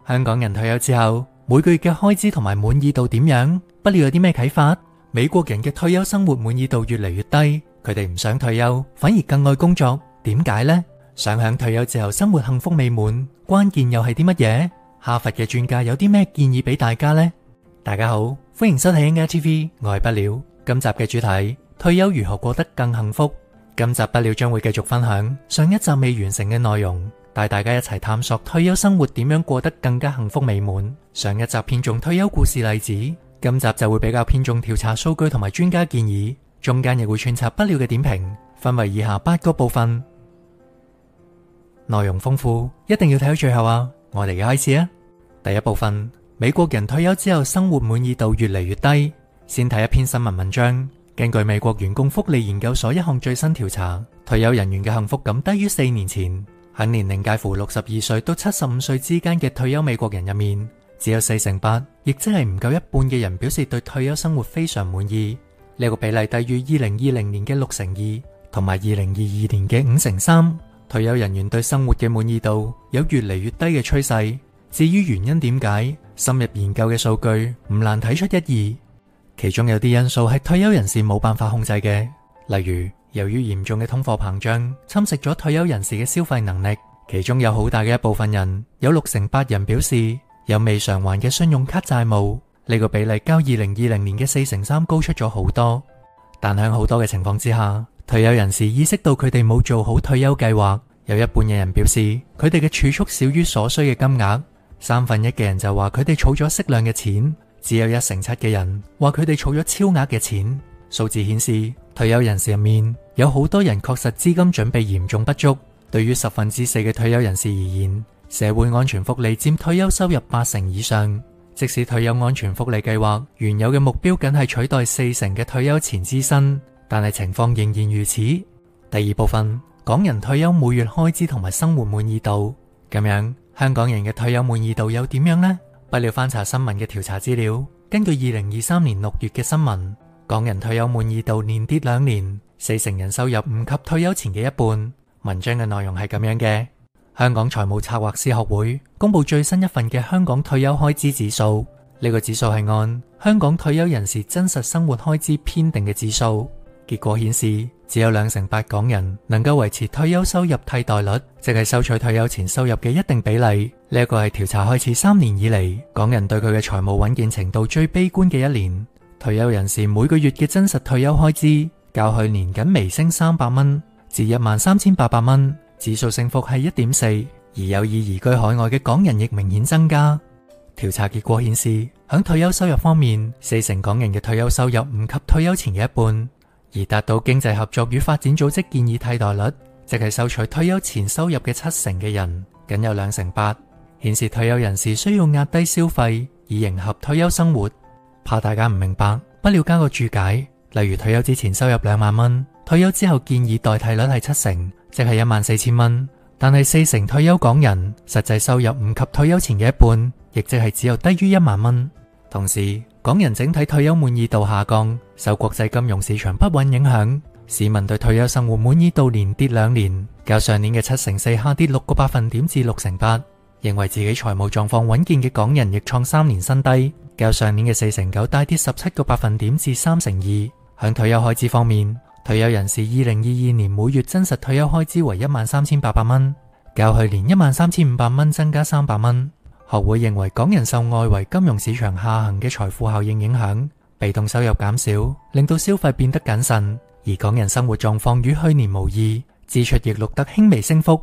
香港人退休之後，每個月嘅開支同埋滿意度點樣？不料有啲咩啟發？美國人嘅退休生活滿意度越嚟越低，佢哋唔想退休，反而更愛工作。點解呢？想響退休之後生活幸福美滿，關鍵又係啲乜嘢？哈佛嘅專家有啲咩建議俾大家呢？大家好，歡迎收睇 NGTV， 我係不料。今集嘅主題：退休如何過得更幸福。今集不料將會繼續分享上一集未完成嘅內容，帶大家一齊探索退休生活點樣過得更加幸福美滿。上一集偏重退休故事例子，今集就會比較偏重調查數據同埋專家建議，中間亦會穿插不料嘅點評，分為以下8個部分。內容豐富，一定要睇到最後啊！我哋而家開始啊！第一部分，美國人退休之後生活滿意度越嚟越低。先睇一篇新聞文章。根據美國員工福利研究所一項最新調查，退休人員嘅幸福感低於4年前。喺年齡介乎62歲到75歲之間嘅退休美國人入面，只有48%，亦即係唔夠一半嘅人表示對退休生活非常滿意。呢個比例低於2020年嘅62%，同埋2022年嘅53%。退休人員對生活嘅滿意度有越嚟越低嘅趨勢。至於原因點解，深入研究嘅數據唔難睇出一二。其中有啲因素係退休人士冇辦法控制嘅，例如由於嚴重嘅通貨膨脹侵蝕咗退休人士嘅消費能力，其中有好大嘅一部分人，有68%人表示有未償還嘅信用卡債務，呢個比例較2020年嘅43%高出咗好多。但喺好多嘅情況之下，退休人士意識到佢哋冇做好退休計劃，有一半嘅人表示佢哋嘅儲蓄少於所需嘅金額，1/3嘅人就話佢哋儲咗適量嘅錢，只有1/7嘅人話佢哋儲咗超額嘅錢。數字顯示，退休人士入面有好多人確實資金準備嚴重不足。對於4/10嘅退休人士而言，社會安全福利佔退休收入80%以上。即使退休安全福利計劃原有嘅目標僅係取代40%嘅退休前支薪，但係情況仍然如此。第二部分，港人退休每月開支同埋生活滿意度。咁樣，香港人嘅退休滿意度又點樣呢？不料翻查新聞嘅調查資料，根據2023年6月嘅新聞，港人退休滿意度連跌2年，40%人收入唔及退休前嘅一半。文章嘅內容係咁樣嘅：香港財務策劃師學會公布最新一份嘅香港退休開支指數，呢個指數係按香港退休人士真實生活開支編定嘅指數。結果顯示，只有2%港人能夠維持退休收入替代率，即係收取退休前收入嘅一定比例。呢一個係調查開始3年以嚟，港人對佢嘅財務穩健程度最悲觀嘅一年。退休人士每個月嘅真實退休開支較去年僅微升300蚊，至13,800蚊，指數升幅係1.4%。而有意移居海外嘅港人亦明顯增加。調查結果顯示，響退休收入方面，40%港人嘅退休收入唔及退休前嘅一半。而達到經濟合作與發展組織建議替代率，即係收取退休前收入嘅70%嘅人，僅有2%，顯示退休人士需要壓低消費以迎合退休生活。怕大家唔明白，不料加個注解，例如退休之前收入2萬蚊，退休之後建議代替率係70%，即係14,000蚊。但係40%退休港人實際收入唔及退休前嘅一半，亦即係只有低於1萬蚊。同時，港人整體退休滿意度下降，受國際金融市場不穩影響，市民對退休生活滿意度連跌2年，較上年嘅7.4%下跌6個百分點至6.8%。認為自己財務狀況穩健嘅港人亦創3年新低，較上年嘅4.9%大跌17個百分點至3.2%。響退休開支方面，退休人士2022年每月真實退休開支為13,800蚊，較去年13,500蚊增加300蚊。學會認為港人受外圍金融市場下行嘅財富效應影響，被動收入減少，令到消費變得謹慎，而港人生活狀況與去年無異，支出亦錄得輕微升幅。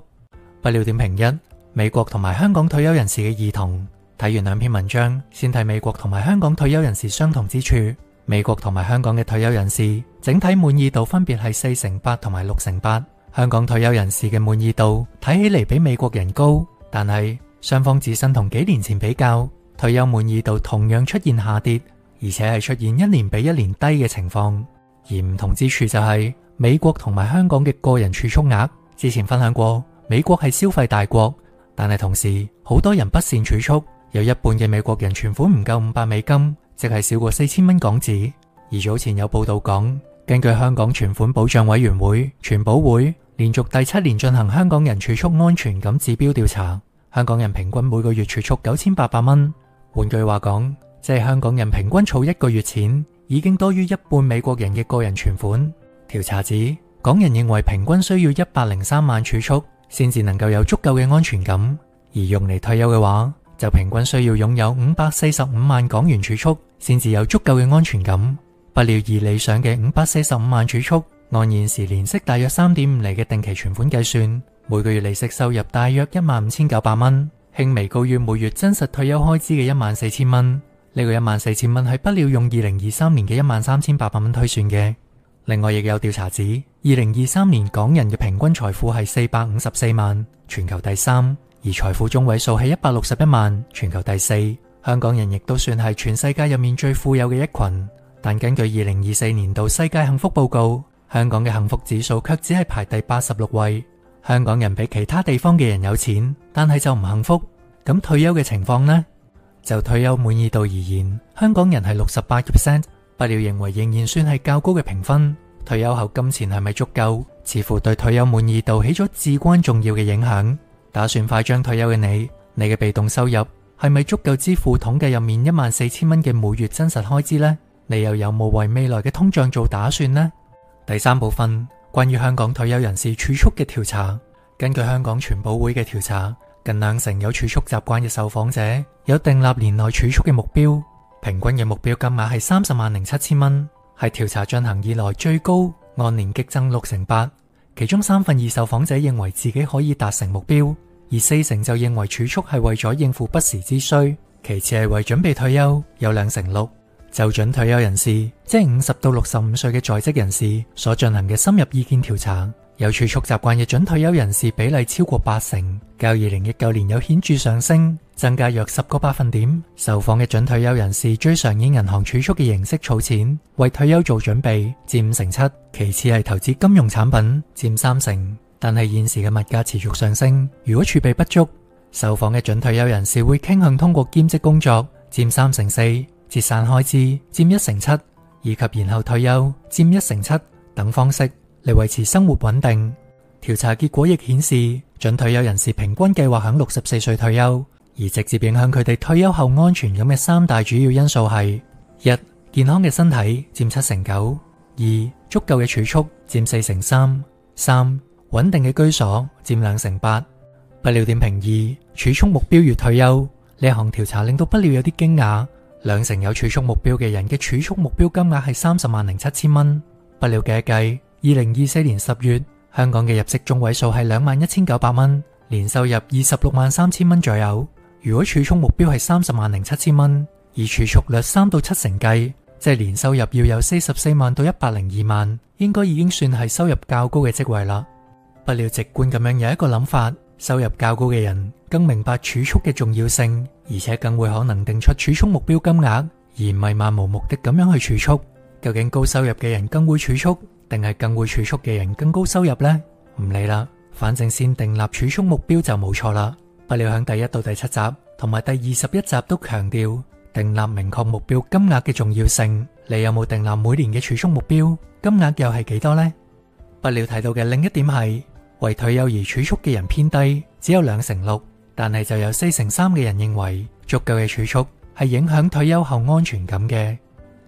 不料點評1：美國同埋香港退休人士嘅異同。睇完兩篇文章，先睇美國同埋香港退休人士相同之處。美國同埋香港嘅退休人士整體滿意度分別係4.8%同埋6.8%。香港退休人士嘅滿意度睇起嚟比美國人高，但係雙方自身同幾年前比較，退休滿意度同樣出現下跌，而且係出現1年比1年低嘅情況。而唔同之處就係美國同埋香港嘅個人儲蓄額。之前分享過，美國係消費大國，但係同時好多人不善儲蓄，有一半嘅美國人存款唔夠$500，即係少過4000蚊港紙。而早前有報道講，根據香港存款保障委員會存保會連續第7年進行香港人儲蓄安全感指標調查，香港人平均每個月儲蓄9800蚊。換句話講，即係香港人平均儲1個月錢，已經多於一半美國人嘅個人存款。調查指，港人認為平均需要103萬儲蓄，先至能夠有足夠嘅安全感，而用嚟退休嘅話，就平均需要擁有545萬港元儲蓄，先至有足夠嘅安全感。不料以理想嘅545萬儲蓄，按現時年息大約3.5厘嘅定期存款計算，每個月利息收入大約15900蚊，輕微高於每月真實退休開支嘅14000蚊。呢個14000蚊係不料用2023年嘅13800蚊推算嘅。另外亦有調查指，2023年港人嘅平均財富係454萬，全球第3，而財富中位數係161萬，全球第4。香港人亦都算係全世界入面最富有嘅一群。但根據2024年度世界幸福報告，香港嘅幸福指數卻只係排第86位。香港人比其他地方嘅人有錢，但係就唔幸福。咁退休嘅情況呢？就退休滿意度而言，香港人係68%，不料認為仍然算係較高嘅評分。退休後金錢係咪足夠，似乎對退休滿意度起咗至關重要嘅影響。打算快將退休嘅你嘅被動收入係咪足夠支付統計入面14000蚊嘅每月真實開支呢？你又有冇為未來嘅通脹做打算呢？第3部分，關於香港退休人士儲蓄嘅調查。根據香港傳保會嘅調查，近20%有儲蓄習慣嘅受訪者有訂立年內儲蓄嘅目標，平均嘅目標金額係307000蚊，係調查進行以來最高，按年激增68%。其中2/3受訪者認為自己可以達成目標，而4%就認為儲蓄係為咗應付不時之需，其次係為準備退休，有2/6%。就準退休人士，即係50到65歲嘅在職人士所進行嘅深入意見調查，有儲蓄習慣嘅準退休人士比例超過80%，較2019年有顯著上升，增加約10個百分點。受訪嘅準退休人士最常以銀行儲蓄嘅形式儲錢，為退休做準備，佔7%，其次係投資金融產品，佔3%。但係現時嘅物價持續上升，如果儲備不足，受訪嘅準退休人士會傾向通過兼職工作，佔3/4。節省開支佔1/7，以及延後退休佔1/7等方式嚟維持生活穩定。調查結果亦顯示，準退休人士平均計劃響64歲退休，而直接影響佢哋退休後安全感嘅3大主要因素係： 1. 健康嘅身體佔7/9， 2. 足夠嘅儲蓄佔4/3， 3. 穩定嘅居所佔2/8。不料點評2：儲蓄目標月退休。呢項調查令到不料有啲驚訝。2/有儲蓄目標嘅人嘅儲蓄目標金額係307000蚊。不料計一計，2024年10月，香港嘅入息中位數係21900蚊，年收入263000蚊左右。如果儲蓄目標係307000蚊，以儲蓄率3到7成計，即係年收入要有44萬到102萬，應該已經算係收入較高嘅職位啦。不料直觀咁樣有一個諗法，收入較高嘅人更明白儲蓄嘅重要性，而且更會可能定出儲蓄目標金額，而唔係漫無目的咁樣去儲蓄。究竟高收入嘅人更會儲蓄，定係更會儲蓄嘅人更高收入呢？唔理啦，反正先訂立儲蓄目標就冇錯啦。不料響第1到第7集同埋第21集都強調訂立明確目標金額嘅重要性。你有冇訂立每年嘅儲蓄目標？金額又係幾多呢？不料提到嘅另一點係，為退休而儲蓄嘅人偏低，只有2/6，但係就有4/3嘅人認為足夠嘅儲蓄係影響退休後安全感嘅。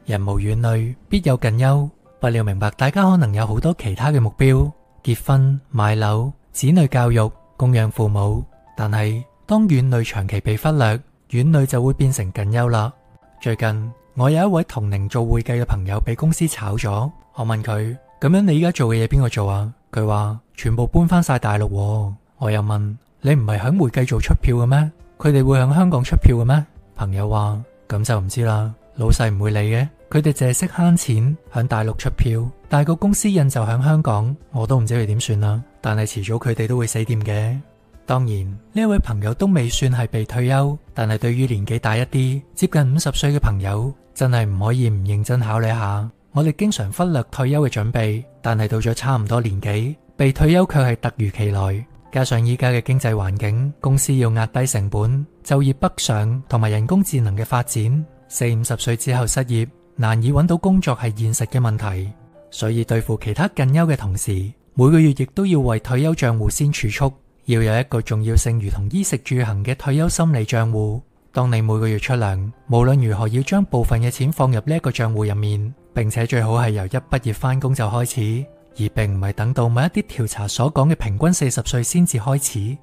人無遠慮，必有近憂。不料明白大家可能有好多其他嘅目標，結婚、買樓、子女教育、供養父母，但係當遠慮長期被忽略，遠慮就會變成近憂啦。最近我有一位同齡做會計嘅朋友被公司炒咗，我問佢：咁樣你而家做嘅嘢邊個做啊？佢話全部搬翻晒大陸喎。我又問：你唔係響會計做出票嘅咩？佢哋會響香港出票嘅咩？朋友話：咁就唔知啦，老細唔會理嘅，佢哋淨係識慳錢，響大陸出票，但係個公司印就響香港，我都唔知佢點算啦。但係遲早佢哋都會死掂嘅。當然呢位朋友都未算係被退休，但係對於年紀大一啲，接近50歲嘅朋友，真係唔可以唔認真考慮下。我哋經常忽略退休嘅準備，但係到咗差唔多年紀，被退休卻係突如其來。加上依家嘅經濟環境，公司要壓低成本，就業北上同埋人工智能嘅發展，40-50歲之後失業，難以揾到工作係現實嘅問題。所以對付其他近憂嘅同時，每個月亦都要為退休賬戶先儲蓄，要有一個重要性如同衣食住行嘅退休心理賬戶。當你每個月出糧，無論如何要將部分嘅錢放入呢一個賬戶入面，並且最好係由一畢業返工就開始，而並唔係等到某一啲調查所講嘅平均40歲先至開始。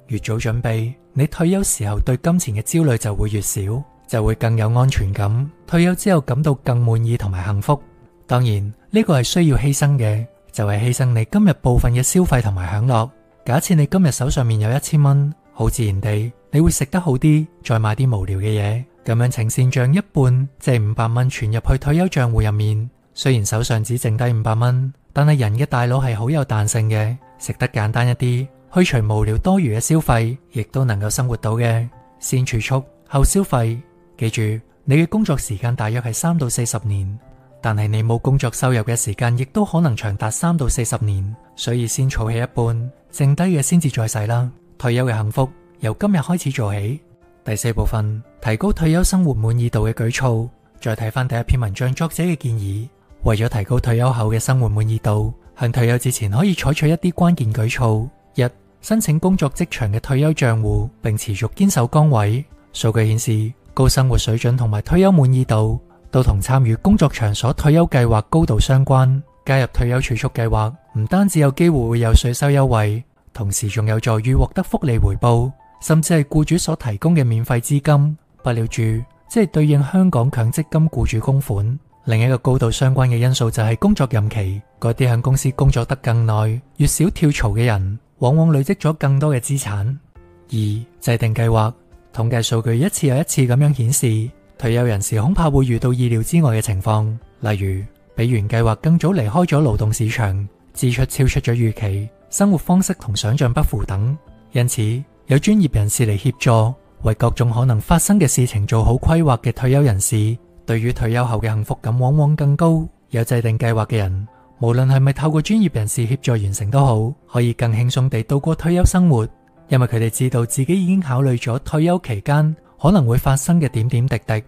越早準備，你退休時候對金錢嘅焦慮就會越少，就會更有安全感，退休之後感到更滿意同埋幸福。當然呢個係需要犧牲嘅，就係犧牲你今日部分嘅消費同埋享樂。假設你今日手上面有1000蚊，好自然地你會食得好啲，再買啲無聊嘅嘢，咁樣呈現賬一半，即係500蚊存入去退休賬戶入面。雖然手上只剩低500蚊，但係人嘅大腦係好有彈性嘅，食得簡單一啲，去除無聊多餘嘅消費，亦都能夠生活到嘅。先儲蓄後消費，記住你嘅工作時間大約係3到40年，但係你冇工作收入嘅時間亦都可能長達3到40年，所以先儲起一半，剩低嘅先至再使啦。退休嘅幸福由今日開始做起。第4部分，提高退休生活滿意度嘅舉措。再睇翻第一篇文章作者嘅建議，為咗提高退休後嘅生活滿意度，向退休之前可以採取一啲關鍵舉措。1. 申請工作職場嘅退休賬戶，並持續堅守崗位。數據顯示，高生活水準同埋退休滿意度都同參與工作場所退休計劃高度相關。加入退休儲蓄計劃，唔單止有機會會有稅收優惠，同時仲有助於獲得福利回報，甚至係僱主所提供嘅免費資金不了住，即係對應香港強積金僱主供款。另一個高度相關嘅因素就係工作任期，嗰啲喺公司工作得更耐、越少跳槽嘅人，往往累積咗更多嘅資產。2. 制定計劃。統計數據一次又一次咁樣顯示，退休人士恐怕會遇到意料之外嘅情況，例如比原計劃更早離開咗勞動市場，支出超出咗預期，生活方式同想象不符等。因此有專業人士嚟協助，為各種可能發生嘅事情做好規劃嘅退休人士，對於退休後嘅幸福感往往更高。有制定計劃嘅人，無論係咪透過專業人士協助完成都好，可以更輕鬆地度過退休生活，因為佢哋知道自己已經考慮咗退休期間可能會發生嘅點點滴滴。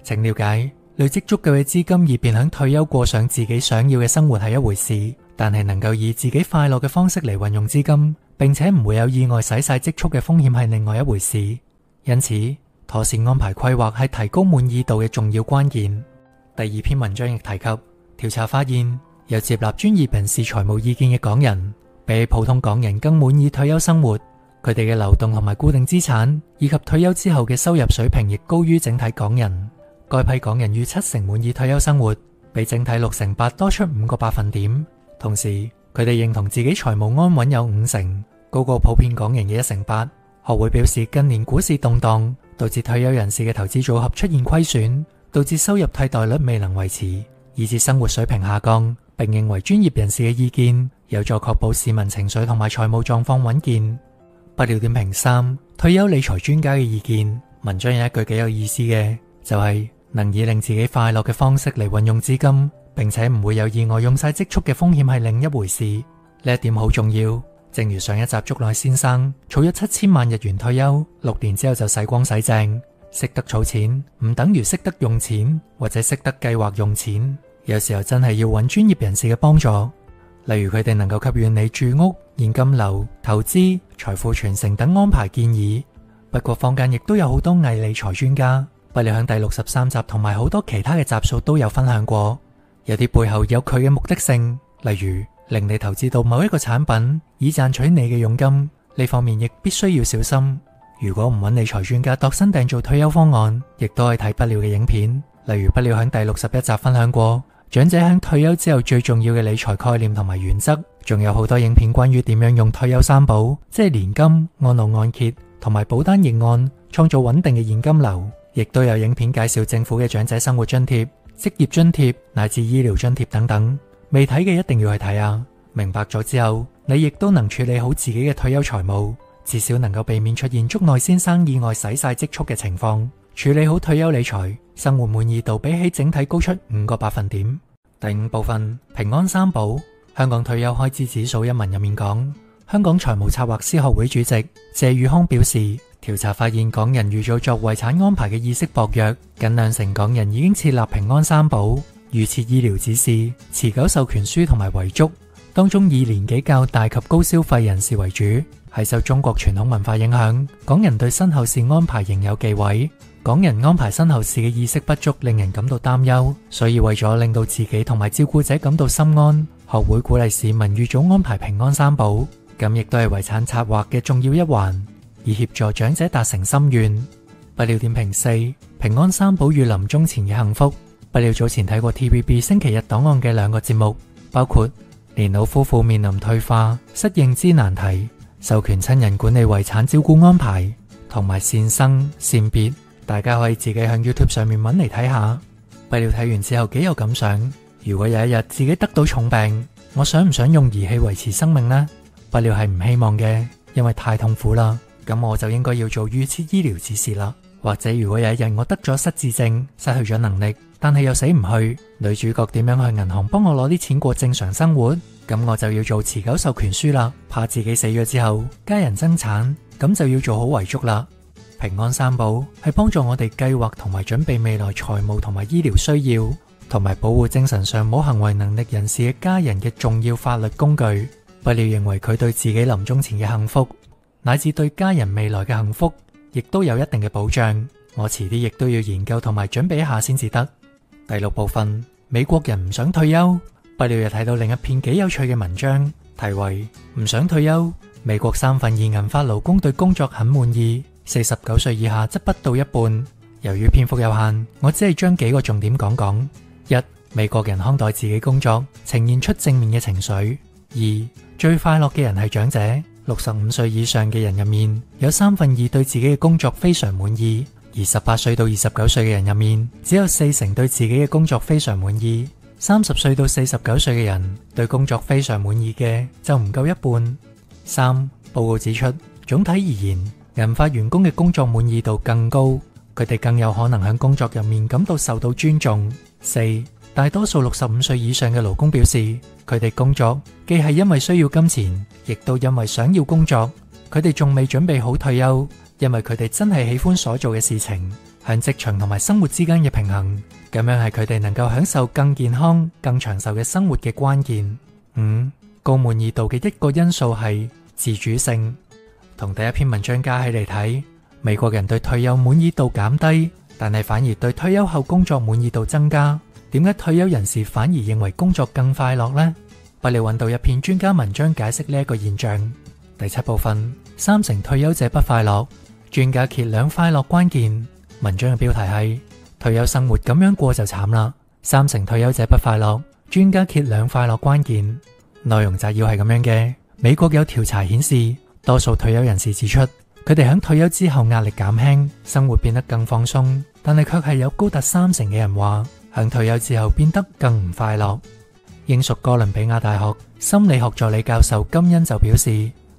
請了解，累積足夠嘅資金以便喺退休過上自己想要嘅生活係一回事，但係能夠以自己快樂嘅方式嚟運用資金，並且唔會有意外使晒積蓄嘅風險係另外一回事。因此，妥善安排規劃係提高滿意度嘅重要關鍵。第2篇文章亦提及，調查發現，有接納專業人士財務意見嘅港人，比起普通港人更滿意退休生活。佢哋嘅流動同埋固定資產，以及退休之後嘅收入水平亦高於整體港人。該批港人逾70%滿意退休生活，比整體68%多出5個百分點。同時，佢哋認同自己財務安穩有50%，高過普遍港人嘅1%8%。學會表示，近年股市動盪，導致退休人士嘅投資組合出現虧損，導致收入替代率未能維持，以致生活水平下降，並認為專業人士嘅意見有助確保市民情緒同埋財務狀況穩健。不料點評3，退休理財專家嘅意見。文章有一句幾有意思嘅，就係能以令自己快樂嘅方式嚟運用資金，並且唔會有意外用晒積蓄嘅風險係另一回事。呢一點好重要。正如上一集竹內先生儲咗7000萬日元退休，6年之後就洗光洗淨。識得儲錢唔等於識得用錢，或者識得計劃用錢。有時候真係要揾專業人士嘅幫助，例如佢哋能夠給予你住屋、現金流、投資、財富傳承等安排建議。不過坊間亦都有好多偽理財專家，不料喺第63集同埋好多其他嘅集數都有分享過，有啲背後有佢嘅目的性，例如令你投資到某一個產品以賺取你嘅佣金，呢方面亦必須要小心。如果唔揾理財專家度身訂做退休方案，亦都係睇不了嘅影片，例如不了喺第61集分享過長者喺退休之後最重要嘅理財概念同埋原則，仲有好多影片關於點樣用退休三寶，即係年金、安老按揭同埋保單逆按，創造穩定嘅現金流。亦都有影片介紹政府嘅長者生活津貼、職業津貼乃至醫療津貼等等。未睇嘅一定要去睇啊！明白咗之後，你亦都能處理好自己嘅退休財務，至少能夠避免出現竹內先生意外使晒積蓄嘅情況。處理好退休理財，生活滿意度比起整體高出5個百分點。第5部分，平安三寶。香港退休開支指數一文入面講，香港財務策劃師學會主席謝宇康表示，調查發現港人預早作遺產安排嘅意識薄弱，僅2成港人已經設立平安三寶，預設醫療指示、持久授權書同埋遺囑，當中以年紀較大及高消費人士為主。係受中國傳統文化影響，港人對身後事安排仍有忌諱。港人安排身後事嘅意識不足，令人感到擔憂，所以為咗令到自己同埋照顧者感到心安，學會鼓勵市民預早安排平安三寶，咁亦都係遺產策劃嘅重要一環，以協助長者達成心願。不料點評4：平安三寶與臨終前嘅幸福。不料早前睇過 TVB 星期日檔案嘅2個節目，包括年老夫婦面臨退化、失認知難題、授權親人管理遺產照顧安排，同埋善生善別。大家可以自己喺 YouTube 上面揾嚟睇下。不料睇完之後幾有感想，如果有一日自己得到重病，我想唔想用儀器維持生命呢？不料係唔希望嘅，因為太痛苦啦。咁我就應該要做預設醫療指示啦。或者如果有一日我得咗失智症，失去咗能力，但係又死唔去，女主角點樣去銀行幫我攞啲錢過正常生活？咁我就要做持久授權書啦。怕自己死咗之後家人爭產，咁就要做好遺囑啦。平安三寶係幫助我哋計劃同埋準備未來財務同埋醫療需要，同埋保護精神上冇行為能力人士嘅家人嘅重要法律工具。不料認為佢對自己臨終前嘅幸福，乃至對家人未來嘅幸福，亦都有一定嘅保障。我遲啲亦都要研究同埋準備一下先至得。第6部分，美國人唔想退休。不料又睇到另一篇幾有趣嘅文章，題為唔想退休，美國2/3銀髮勞工對工作很滿意，49歲以下則不到一半。由於篇幅有限，我只係將幾個重點講講。1. 美國人看待自己工作呈現出正面嘅情緒。2. 最快樂嘅人係長者，65歲以上嘅人入面有2/3對自己嘅工作非常滿意，而18歲到29歲嘅人入面只有40%對自己嘅工作非常滿意。30歲到49歲嘅人對工作非常滿意嘅就唔夠一半。3. 報告指出，總體而言，銀髮員工嘅工作滿意度更高，佢哋更有可能喺工作入面感到受到尊重。4. 大多數65歲以上嘅勞工表示，佢哋工作既係因為需要金錢，亦都因為想要工作。佢哋仲未準備好退休，因為佢哋真係喜歡所做嘅事情，喺職場同埋生活之間嘅平衡，咁樣係佢哋能夠享受更健康、更長壽嘅生活嘅關鍵。5. 高滿意度嘅一個因素係自主性。同第一篇文章加起嚟睇，美國人對退休滿意度減低，但係反而對退休後工作滿意度增加。點解退休人士反而認為工作更快樂呢？不料揾到一篇專家文章解釋呢一個現象。第7部分，30%退休者不快樂，專家揭2快樂關鍵。文章嘅標題係退休生活咁樣過就慘啦，30%退休者不快樂，專家揭2快樂關鍵。內容摘要係咁樣嘅。美國有調查顯示，多數退休人士指出，佢哋喺退休之後壓力減輕，生活變得更放鬆，但係卻係有高達30%嘅人話，喺退休之後變得更唔快樂。英屬哥倫比亞大學心理學助理教授金恩就表示，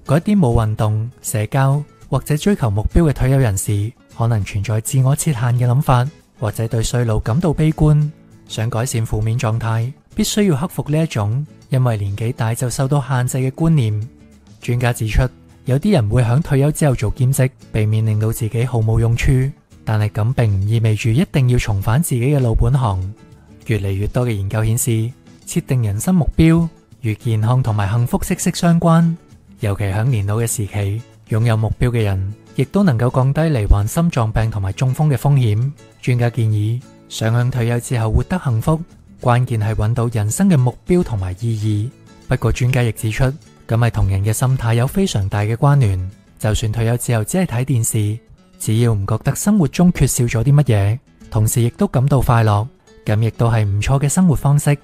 嗰啲冇運動、社交或者追求目標嘅退休人士，可能存在自我設限嘅諗法，或者對衰老感到悲觀。想改善負面狀態，必須要克服呢一種因為年紀大就受到限制嘅觀念。專家指出，有啲人會喺退休之後做兼職，避免令到自己毫無用處，但係咁並唔意味住一定要重返自己嘅老本行。越嚟越多嘅研究顯示，設定人生目標與健康同埋幸福息息相關，尤其喺年老嘅時期，擁有目標嘅人亦都能夠降低罹患心臟病同埋中風嘅風險。專家建議，想喺退休之後活得幸福，關鍵係揾到人生嘅目標同埋意義。不過專家亦指出，咁係同人嘅心態有非常大嘅關聯。就算退休之後只係睇電視，只要唔覺得生活中缺少咗啲乜嘢，同時亦都感到快樂，咁亦都係唔錯嘅生活方式。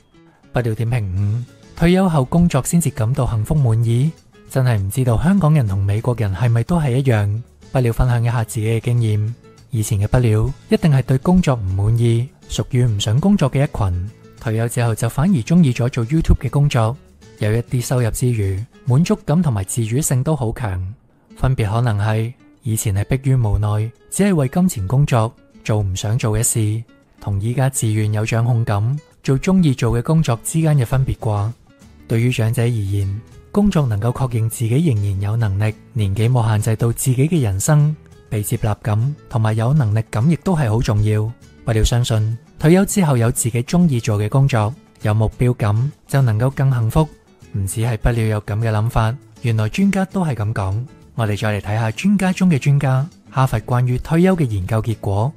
不料點評5，退休後工作先至感到幸福滿意，真係唔知道香港人同美國人係咪都係一樣。不料分享一下自己嘅經驗，以前嘅不料一定係對工作唔滿意，屬於唔想工作嘅一群。退休之後就反而中意咗做 YouTube 嘅工作，有一啲收入之餘，滿足感同埋自主性都好強。分別可能係以前係迫於無奈，只係為金錢工作，做唔想做嘅事，同依家自願有掌控感，做中意做嘅工作之間嘅分別啩。對於長者而言，工作能夠確認自己仍然有能力，年紀冇限制到自己嘅人生，被接納感同埋有能力感亦都係好重要。不料相信退休之後有自己中意做嘅工作，有目標感，就能夠更幸福。唔止係不料有咁嘅諗法，原來專家都係咁講。我哋再嚟睇下專家中嘅專家，哈佛關於退休嘅研究結果。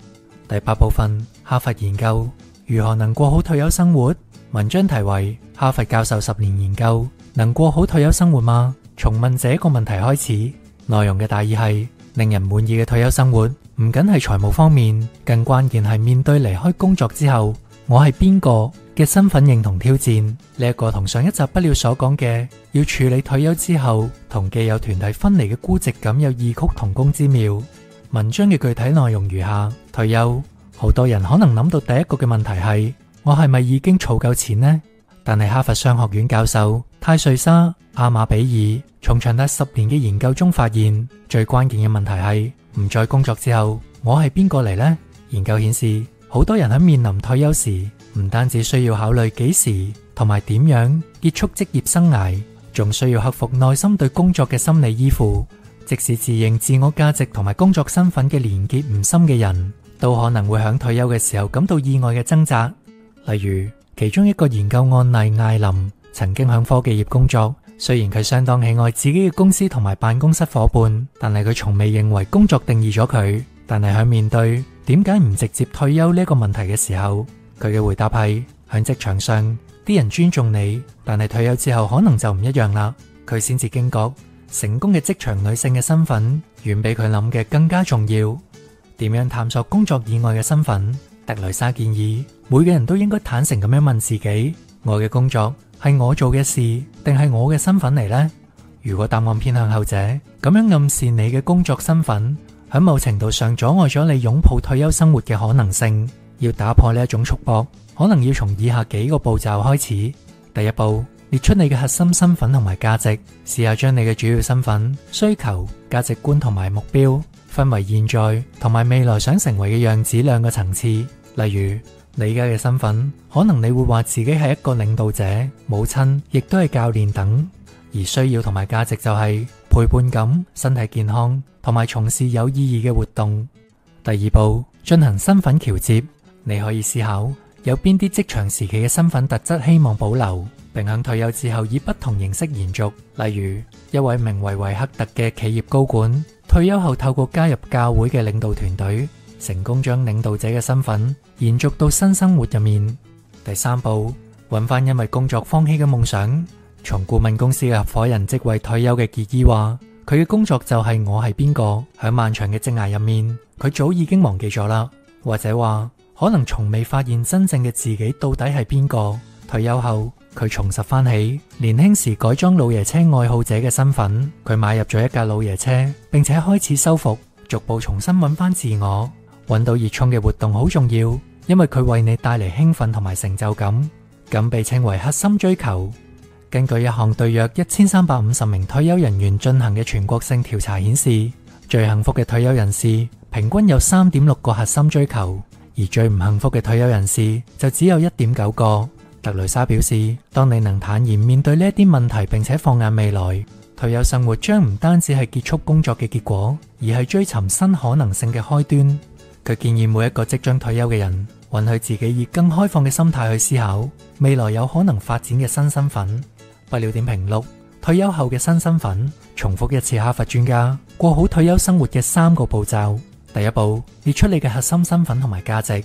第8部分，哈佛研究如何能過好退休生活。文章題為哈佛教授10年研究，能過好退休生活嗎？從問這個問題開始。內容嘅大意係令人滿意嘅退休生活，唔僅係財務方面，更關鍵係面對離開工作之後，我係邊個嘅身份認同挑戰。呢一個同上一集不料所講嘅要處理退休之後同既有團體分離嘅孤寂感有異曲同工之妙。文章嘅具體內容如下：退休，好多人可能諗到第一個嘅問題係我係咪已經儲夠錢呢？但係哈佛商學院教授泰瑞莎阿馬比爾從長達10年嘅研究中發現，最關鍵嘅問題係唔再工作之後，我係邊個嚟呢？研究顯示，好多人喺面臨退休時，唔單止需要考慮幾時同埋點樣結束職業生涯，仲需要克服內心對工作嘅心理依附。即使自認自我價值同埋工作身份嘅連結唔深嘅人，都可能會喺退休嘅時候感到意外嘅掙扎。例如，其中一個研究案例艾琳曾經喺科技業工作，雖然佢相當喜愛自己嘅公司同埋辦公室夥伴，但係佢從未認為工作定義咗佢。但係喺面對點解唔直接退休呢個問題嘅時候，佢嘅回答係喺職場上啲人尊重你，但係退休之後可能就唔一樣啦。佢先至驚覺成功嘅職場女性嘅身份遠比佢諗嘅更加重要。點樣探索工作以外嘅身份？特雷莎建議每個人都應該坦誠咁樣問自己：我嘅工作係我做嘅事，定係我嘅身份嚟呢？如果答案偏向後者，咁樣暗示你嘅工作身份喺某程度上阻礙咗你擁抱退休生活嘅可能性。要打破呢一種束縛，可能要從以下幾個步驟開始。第一步，列出你嘅核心身份同埋價值，試下將你嘅主要身份、需求、價值觀同埋目標分為現在同埋未來想成為嘅樣子2個層次。例如，你而家嘅身份，可能你會話自己係一個領導者、母親，亦都係教練等。而需要同埋價值就係陪伴感、身體健康同埋從事有意義嘅活動。第二步，進行身份橋接，你可以思考有邊啲職場時期嘅身份特質希望保留，並喺退休之後以不同形式延續。例如，一位名為維克特嘅企業高管，退休後透過加入教會嘅領導團隊，成功將領導者嘅身份延續到新生活入面。第三步，揾翻因為工作放棄嘅夢想。從顧問公司嘅合夥人職位退休嘅傑伊話，佢嘅工作就係我係邊個。喺漫長嘅職涯入面，佢早已經忘記咗啦，或者話可能從未發現真正嘅自己到底係邊個。退休後，佢重拾翻起年輕時改裝老爺車愛好者嘅身份。佢買入咗一架老爺車，並且開始修復，逐步重新揾翻自我。揾到熱衷嘅活動好重要，因為佢為你帶嚟興奮同埋成就感，咁被稱為核心追求。根據一項對約1350名退休人員進行嘅全國性調查顯示，最幸福嘅退休人士平均有3.6個核心追求，而最唔幸福嘅退休人士就只有1.9個。特雷莎表示，當你能坦然面對呢一啲問題，並且放眼未來，退休生活將唔單止係結束工作嘅結果，而係追尋新可能性嘅開端。佢建議每一個即將退休嘅人，允許自己以更開放嘅心態去思考未來有可能發展嘅新身份。不料點評錄，退休後嘅新身份，重複一次哈佛專家過好退休生活嘅3個步驟。第一步，列出你嘅核心身份同埋價值。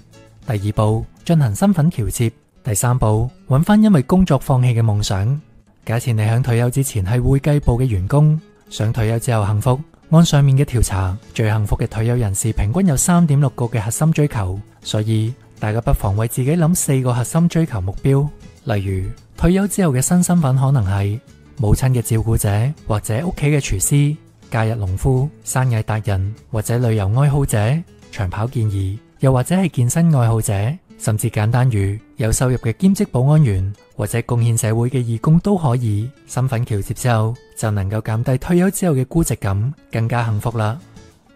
第二步，進行身份橋接。第三步，揾翻因為工作放棄嘅夢想。假設你喺退休之前係會計部嘅員工，想退休之後幸福，按上面嘅調查，最幸福嘅退休人士平均有3.6個嘅核心追求。所以大家不妨為自己諗4個核心追求目標。例如，退休之後嘅新身份可能係母親嘅照顧者，或者屋企嘅廚師、假日農夫、山藝達人，或者旅遊愛好者、長跑健兒，又或者係健身愛好者，甚至簡單如有收入嘅兼職保安員，或者貢獻社會嘅義工都可以。身份橋接之後，就能夠減低退休之後嘅孤寂感，更加幸福啦。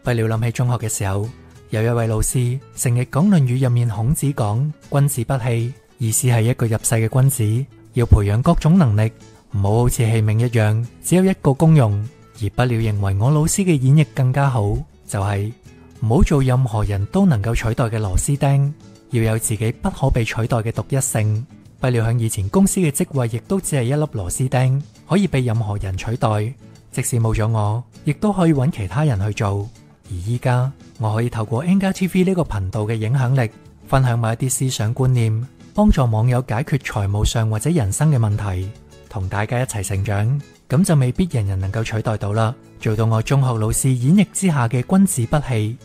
不料諗起中學嘅時候，有一位老師成日講《論語》入面孔子講君子不器，意思係一個入世嘅君子要培養各種能力，唔好好似器皿一樣只有一個功用。而不料認為我老師嘅演繹更加好，就係唔好做任何人都能夠取代嘅螺絲釘，要有自己不可被取代嘅獨一性。不料響以前公司嘅職位亦都只係一粒螺絲釘，可以被任何人取代。即使冇咗我，亦都可以揾其他人去做。而依家我可以透過 Anchor TV 呢個頻道嘅影響力，分享某一啲思想觀念，幫助網友解決財務上或者人生嘅問題，同大家一齊成長，咁就未必人人能夠取代到啦。做到我中學老師演繹之下嘅君子不器。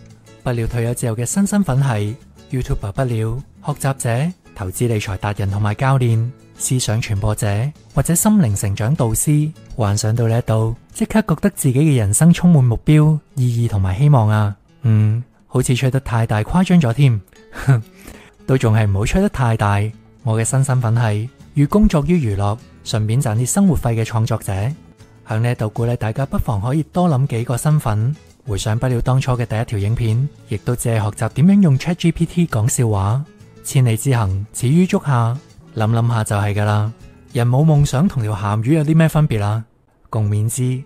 不料退休之後嘅新身份係 YouTuber 不了、學習者、投資理財達人同埋教練、思想傳播者或者心靈成長導師。幻想到呢一度，即刻覺得自己嘅人生充滿目標、意義同埋希望啊！好似吹得太大誇張咗添，都仲係唔好吹得太大。我嘅新身份係寓工作於娛樂，順便賺啲生活費嘅創作者。響呢度鼓勵大家不妨可以多諗幾個身份。回想不了當初嘅第一條影片，亦都只係學習點樣用 ChatGPT 講笑話。千里之行，始於足下，諗諗下就係噶啦。人冇夢想同條鹹魚有啲咩分別啦？共勉之。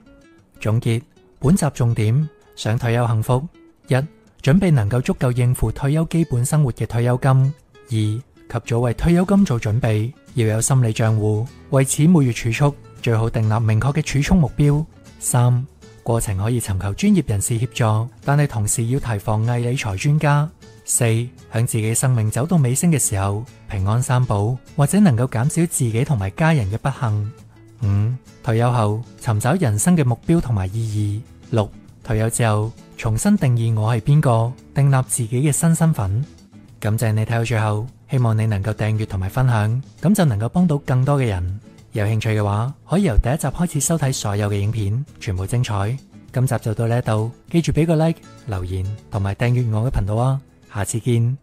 總結本集重點：想退休幸福，一、準備能夠足夠應付退休基本生活嘅退休金；二、及早為退休金做準備，要有心理賬戶，為此每月儲蓄，最好訂立明確嘅儲蓄目標；三、過程可以尋求專業人士協助，但係同時要提防偽理財專家；四、響自己生命走到尾聲嘅時候，平安三寶或者能夠減少自己同埋家人嘅不幸；五、退休後尋找人生嘅目標同埋意義；六、退休之後重新定義我係邊個，訂立自己嘅新身份。感謝你睇到最後，希望你能夠訂閱同埋分享，咁就能夠幫到更多嘅人。有興趣嘅話，可以由第一集開始收睇所有嘅影片，全部精彩。今集就到呢度，記住俾個 like、留言同埋訂閱我嘅頻道啊！下次見。